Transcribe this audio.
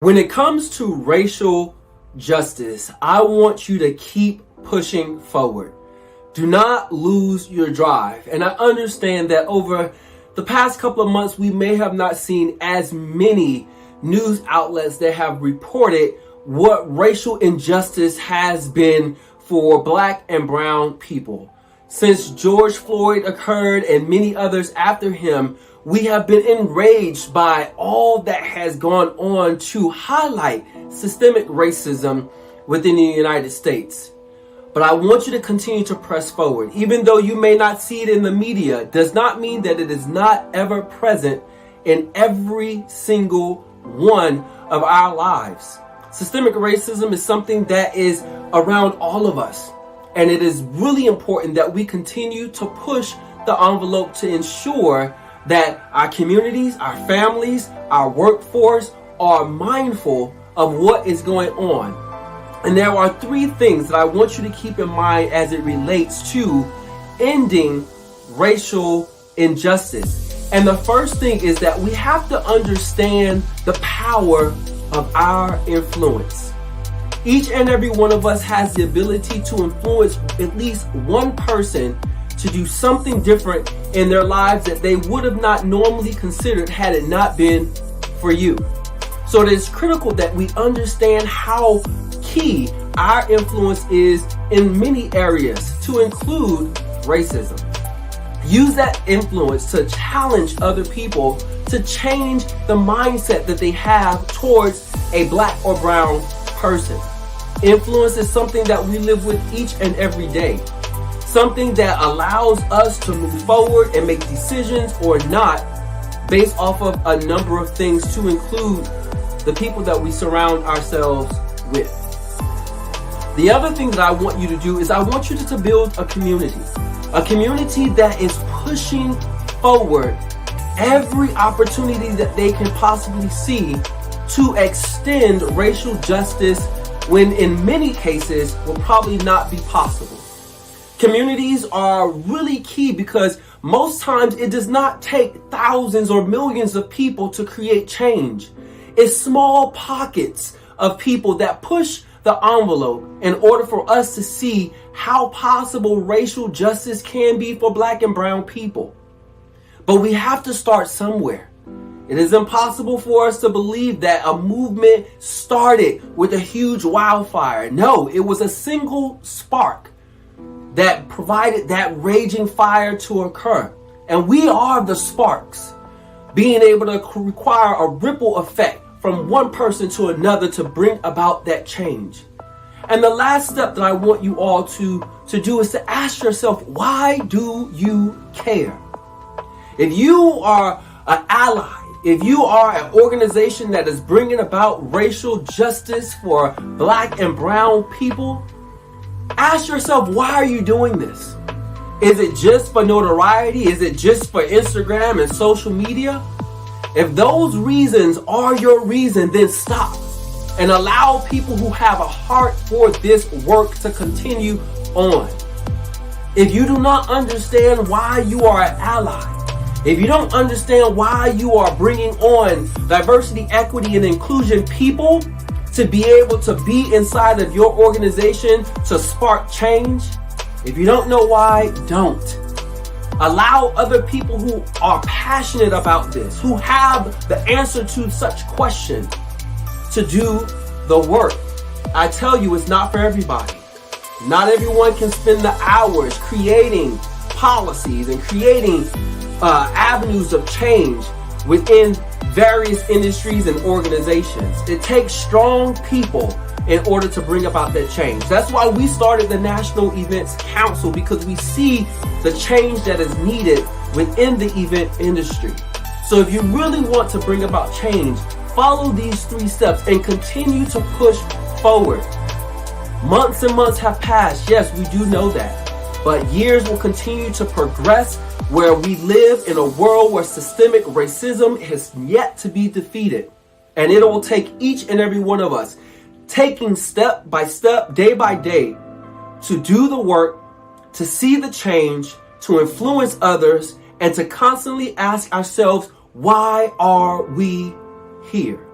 When it comes to racial justice, I want you to keep pushing forward. Do not lose your drive. And I understand that over the past couple of months, we may have not seen as many news outlets that have reported what racial injustice has been for Black and brown people. Since George Floyd occurred and many others after him, we have been enraged by all that has gone on to highlight systemic racism within the United States. But I want you to continue to press forward. Even though you may not see it in the media, does not mean that it is not ever present in every single one of our lives. Systemic racism is something that is around all of us. And it is really important that we continue to push the envelope to ensure that our communities, our families, our workforce are mindful of what is going on. And there are three things that I want you to keep in mind as it relates to ending racial injustice. And the first thing is that we have to understand the power of our influence. Each and every one of us has the ability to influence at least one person to do something different in their lives that they would have not normally considered had it not been for you. So it is critical that we understand how key our influence is in many areas, to include racism. Use that influence to challenge other people to change the mindset that they have towards a Black or brown person. Influence is something that we live with each and every day. Something that allows us to move forward and make decisions or not based off of a number of things, to include the people that we surround ourselves with. The other thing that I want you to do is I want you to build a community that is pushing forward every opportunity that they can possibly see to extend racial justice when in many cases will probably not be possible. Communities are really key because most times it does not take thousands or millions of people to create change. It's small pockets of people that push the envelope in order for us to see how possible racial justice can be for Black and brown people. But we have to start somewhere. It is impossible for us to believe that a movement started with a huge wildfire. No, it was a single spark that provided that raging fire to occur. And we are the sparks, being able to require a ripple effect from one person to another to bring about that change. And the last step that I want you all to do is to ask yourself, why do you care? If you are an ally, if you are an organization that is bringing about racial justice for Black and brown people, ask yourself, why are you doing this? Is it just for notoriety? Is it just for Instagram and social media? If those reasons are your reason, then stop and allow people who have a heart for this work to continue on. If you do not understand why you are an ally, if you don't understand why you are bringing on diversity, equity, and inclusion people to be able to be inside of your organization to spark change, if you don't know why, don't. Allow other people who are passionate about this, who have the answer to such questions, to do the work. I tell you, it's not for everybody. Not everyone can spend the hours creating policies and creating avenues of change within various industries and organizations. It takes strong people in order to bring about that change. That's why we started the National Events Council, because we see the change that is needed within the event industry. So if you really want to bring about change, follow these three steps and continue to push forward. Months and months have passed. Yes, we do know that. But years will continue to progress, where we live in a world where systemic racism has yet to be defeated. And it will take each and every one of us taking step by step, day by day, to do the work, to see the change, to influence others, and to constantly ask ourselves, why are we here?